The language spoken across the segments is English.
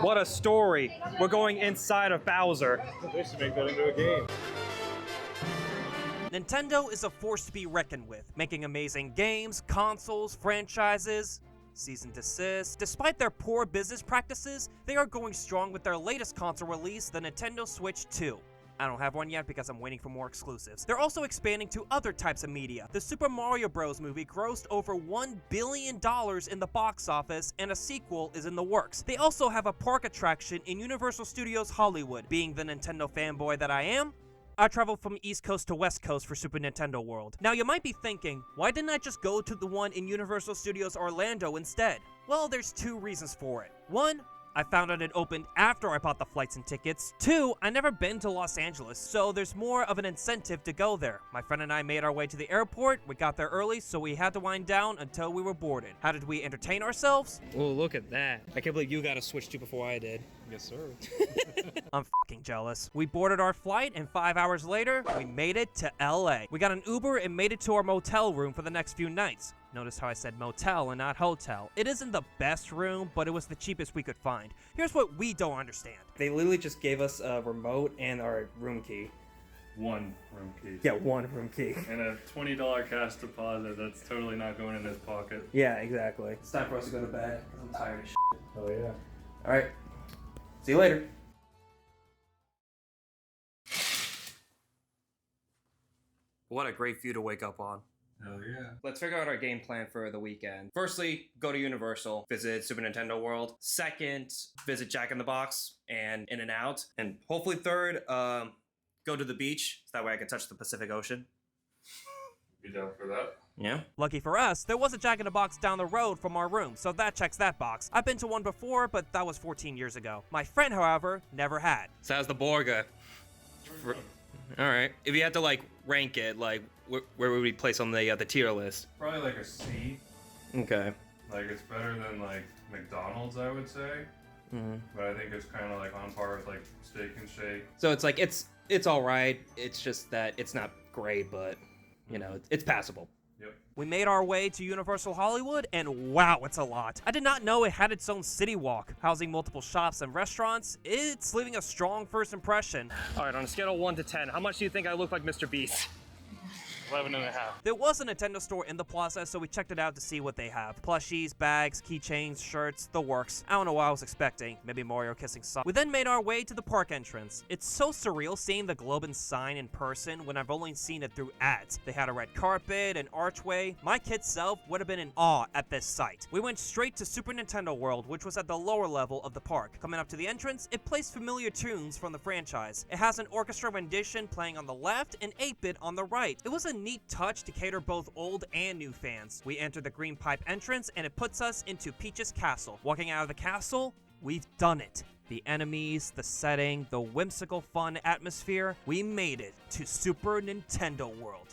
What a story. We're going inside of Bowser. They should make that into a game. Nintendo is a force to be reckoned with, making amazing games, consoles, franchises, cease and desist. Despite their poor business practices, they are going strong with their latest console release, the Nintendo Switch 2. I don't have one yet because I'm waiting for more exclusives. They're also expanding to other types of media. The Super Mario Bros. Movie grossed over $1 billion in the box office, and a sequel is in the works. They also have a park attraction in Universal Studios Hollywood. Being the Nintendo fanboy that I am, I traveled from East Coast to West Coast for Super Nintendo World. Now you might be thinking, why didn't I just go to the one in Universal Studios Orlando instead? Well, there's two reasons for it. One, I found out it opened after I bought the flights and tickets. Two, I never been to Los Angeles, so there's more of an incentive to go there. My friend and I made our way to the airport. We got there early, so we had to wind down until we were boarded. How did we entertain ourselves? Oh, look at that. I can't believe you got a Switch 2 before I did. Yes, sir. I'm fucking jealous. We boarded our flight, and 5 hours later, we made it to LA. We got an Uber and made it to our motel room for the next few nights. Notice how I said motel and not hotel. It isn't the best room, but it was the cheapest we could find. Here's what we don't understand. They literally just gave us a remote and our room key. One room key. Yeah, one room key. And a $20 cash deposit. That's totally not going in his pocket. Yeah, exactly. It's time for us to go to bed. I'm tired of shit. Oh, yeah. All right. See you later. What a great view to wake up on. Hell yeah. Let's figure out our game plan for the weekend. Firstly, go to Universal, visit Super Nintendo World. Second, visit Jack in the Box and In-N-Out. And hopefully third, go to the beach, so that way I can touch the Pacific Ocean. You down for that? Yeah. Lucky for us, there was a Jack in the Box down the road from our room, so that checks that box. I've been to one before, but that was 14 years ago. My friend, however, never had. So how's the Borga? All right. If you had to like rank it, like where would we place on the tier list? Probably like a C. Okay. Like, it's better than, like, McDonald's, I would say. Mm-hmm. But I think it's kind of, like, on par with, like, Steak and Shake. So it's like it's all right. It's just that it's not great, but you know it's passable. Yep. We made our way to Universal Hollywood, and wow, it's a lot. I did not know it had its own city walk, housing multiple shops and restaurants. It's leaving a strong first impression. All right, on a scale of 1 to 10, how much do you think I look like Mr. Beast? 11.5. There was a Nintendo store in the Plaza, so we checked it out to see what they have. Plushies, bags, keychains, shirts, the works. I don't know what I was expecting. Maybe Mario kissing Sonic. We then made our way to the park entrance. It's so surreal seeing the globe and sign in person when I've only seen it through ads. They had a red carpet, an archway. My kid self would have been in awe at this sight. We went straight to Super Nintendo World, which was at the lower level of the park. Coming up to the entrance, it plays familiar tunes from the franchise. It has an orchestra rendition playing on the left and 8-bit on the right. It was a neat touch to cater both old and new fans. We enter the green pipe entrance and it puts us into Peach's castle. Walking out of the castle, we've done it. The enemies, the setting, the whimsical fun atmosphere, we made it to Super Nintendo World.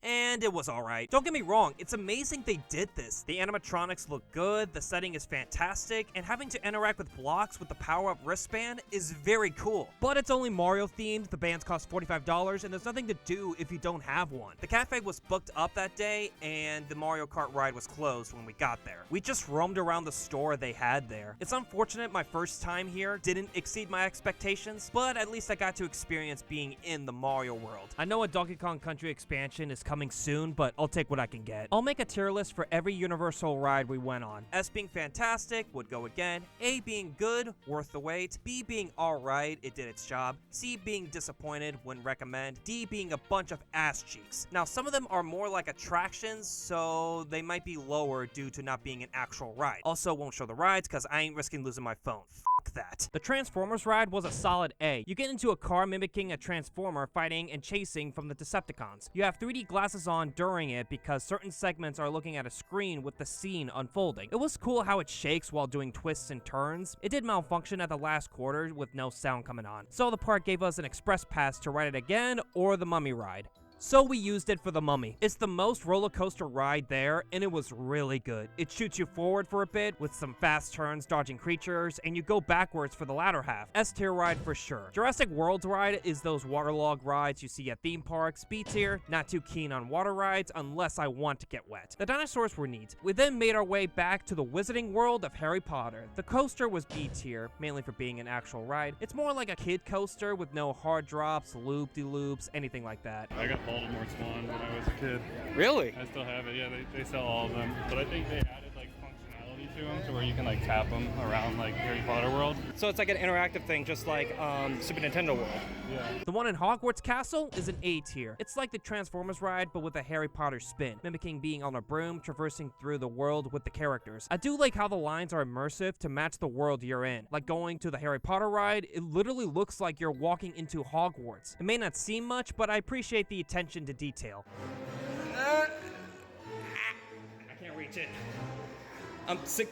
And it was alright. Don't get me wrong, it's amazing they did this. The animatronics look good, the setting is fantastic, and having to interact with blocks with the power-up wristband is very cool. But it's only Mario themed, the bands cost $45, and there's nothing to do if you don't have one. The cafe was booked up that day, and the Mario Kart ride was closed when we got there. We just roamed around the store they had there. It's unfortunate my first time here didn't exceed my expectations, but at least I got to experience being in the Mario world. I know a Donkey Kong Country expansion is coming soon, but I'll take what I can get. I'll make a tier list for every Universal ride we went on. S being fantastic, would go again. A being good, worth the wait. B being alright, it did its job. C being disappointed, wouldn't recommend. D being a bunch of ass cheeks. Now, some of them are more like attractions, so they might be lower due to not being an actual ride. Also, won't show the rides because I ain't risking losing my phone. Fuck that. The Transformers ride was a solid A. You get into a car mimicking a Transformer fighting and chasing from the Decepticons. You have 3D glasses on during it because certain segments are looking at a screen with the scene unfolding. It was cool how it shakes while doing twists and turns. It did malfunction at the last quarter with no sound coming on. So the park gave us an express pass to ride it again or the Mummy ride. So we used it for the Mummy. It's the most roller coaster ride there, and it was really good. It shoots you forward for a bit with some fast turns dodging creatures, and you go backwards for the latter half. S tier ride for sure. Jurassic World's ride is those waterlogged rides you see at theme parks. B tier, not too keen on water rides unless I want to get wet. The dinosaurs were neat. We then made our way back to the Wizarding World of Harry Potter. The coaster was B tier, mainly for being an actual ride. It's more like a kid coaster with no hard drops, loop-de-loops, anything like that. I got Baltimore Swans when I was a kid. Really? I still have it. Yeah, they sell all of them. But I think they added like functionality to them to where you can like tap them around like Harry Potter World. So it's like an interactive thing, just like Super Nintendo World. Yeah. The one in Hogwarts Castle is an A tier. It's like the Transformers ride, but with a Harry Potter spin, mimicking being on a broom, traversing through the world with the characters. I do like how the lines are immersive to match the world you're in. Like going to the Harry Potter ride, it literally looks like you're walking into Hogwarts. It may not seem much, but I appreciate the attention to detail. I can't reach it. I'm sick.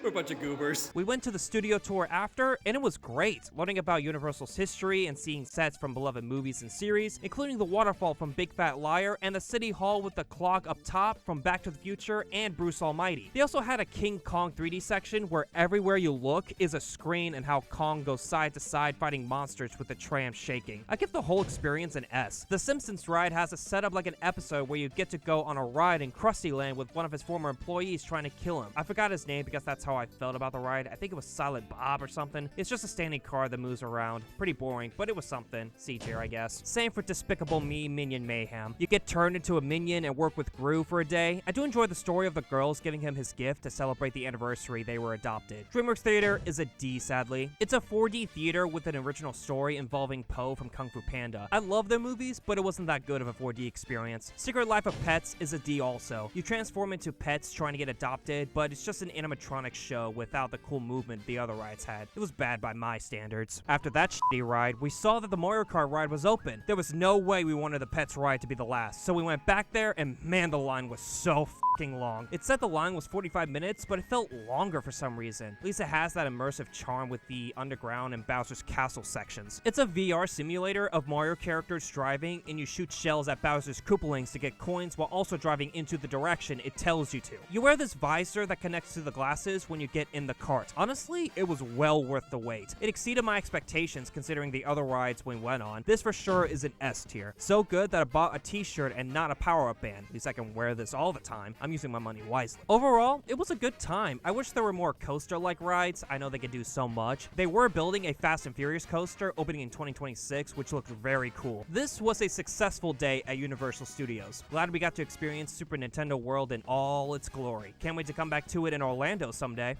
We're a bunch of goobers. We went to the studio tour after, and it was great, learning about Universal's history and seeing sets from beloved movies and series, including the waterfall from Big Fat Liar and the city hall with the clock up top from Back to the Future and Bruce Almighty. They also had a King Kong 3D section where everywhere you look is a screen and how Kong goes side to side fighting monsters with the tram shaking. I give the whole experience an S. The Simpsons ride has a setup like an episode where you get to go on a ride in Krusty Land with one of his former employees trying to kill him. I forgot his name because that's how I felt about the ride. I think it was Silent Bob or something. It's just a standing car that moves around. Pretty boring, but it was something. C tier, I guess. Same for Despicable Me Minion Mayhem. You get turned into a minion and work with Gru for a day. I do enjoy the story of the girls giving him his gift to celebrate the anniversary they were adopted. DreamWorks Theater is a D, sadly. It's a 4D theater with an original story involving Po from Kung Fu Panda. I love their movies, but it wasn't that good of a 4D experience. Secret Life of Pets is a D also. You transform into pets trying to get adopted, but it's just an animatronic show without the cool movement the other rides had. It was bad by my standards. After that shitty ride, we saw that the Mario Kart ride was open. There was no way we wanted the Pets ride to be the last, so we went back there and man, the line was so fucking long. It said the line was 45 minutes, but it felt longer for some reason. At least it has that immersive charm with the underground and Bowser's Castle sections. It's a VR simulator of Mario characters driving, and you shoot shells at Bowser's Koopalings to get coins while also driving into the direction it tells you to. You wear this visor that connects to the glasses when you get in the cart. Honestly, it was well worth the wait. It exceeded my expectations considering the other rides we went on. This for sure is an S tier. So good that I bought a t-shirt and not a power-up band. At least I can wear this all the time. I'm using my money wisely. Overall, it was a good time. I wish there were more coaster-like rides. I know they could do so much. They were building a Fast and Furious coaster opening in 2026, which looked very cool. This was a successful day at Universal Studios. Glad we got to experience Super Nintendo World in all its glory. Can't wait to come back to it in Orlando someday.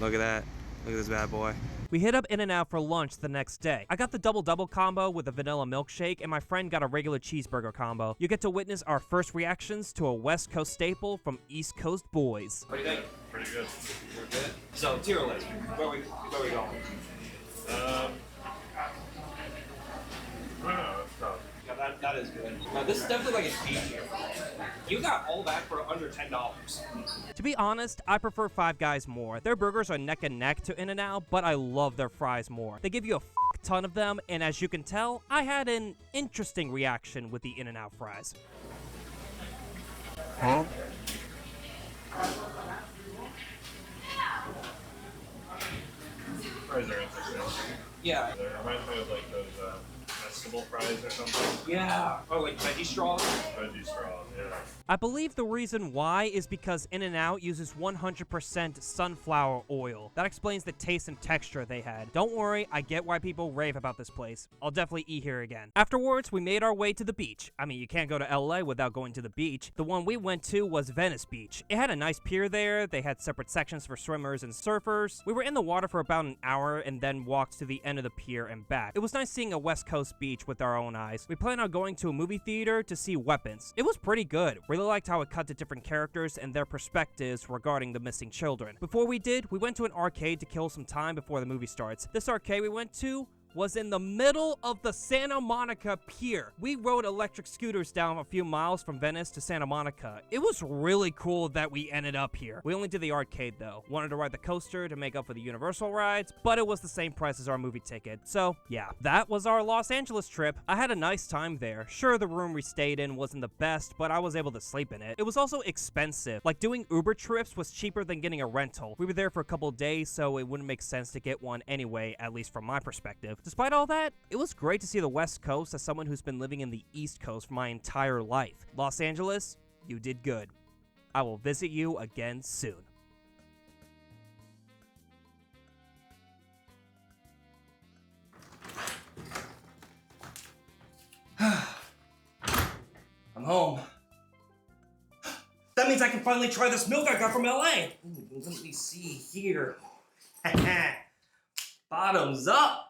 Look at that. Look at this bad boy. We hit up In-N-Out for lunch the next day. I got the double-double combo with a vanilla milkshake, and my friend got a regular cheeseburger combo. You get to witness our first reactions to a West Coast staple from East Coast boys. What do you think? Pretty good. We're good. So, tier list. Where we going? I don't know, it's tough. Yeah, that is good. Now, this is definitely like a D tier. You got all that for under $10. To be honest, I prefer Five Guys more. Their burgers are neck and neck to In-N-Out, but I love their fries more. They give you a ton of them, and as you can tell, I had an interesting reaction with the In-N-Out fries. Huh? Fries are interesting. Yeah. They remind me of like those vegetable fries or something. Yeah. Or like veggie straws. Veggie straws, yeah. I believe the reason why is because In-N-Out uses 100% sunflower oil. That explains the taste and texture they had. Don't worry, I get why people rave about this place. I'll definitely eat here again. Afterwards, we made our way to the beach. I mean, you can't go to LA without going to the beach. The one we went to was Venice Beach. It had a nice pier there. They had separate sections for swimmers and surfers. We were in the water for about an hour and then walked to the end of the pier and back. It was nice seeing a West Coast beach with our own eyes. We planned on going to a movie theater to see Weapons. It was pretty good. Really liked how it cut to different characters and their perspectives regarding the missing children. Before we did, we went to an arcade to kill some time before the movie starts. This arcade we went to was in the middle of the Santa Monica Pier. We rode electric scooters down a few miles from Venice to Santa Monica. It was really cool that we ended up here. We only did the arcade though. Wanted to ride the coaster to make up for the Universal rides, but it was the same price as our movie ticket. So yeah, that was our Los Angeles trip. I had a nice time there. Sure, the room we stayed in wasn't the best, but I was able to sleep in it. It was also expensive. Like doing Uber trips was cheaper than getting a rental. We were there for a couple days, so it wouldn't make sense to get one anyway, at least from my perspective. Despite all that, it was great to see the West Coast as someone who's been living in the East Coast for my entire life. Los Angeles, you did good. I will visit you again soon. I'm home. That means I can finally try this milk I got from LA. Ooh, let me see here. Bottoms up.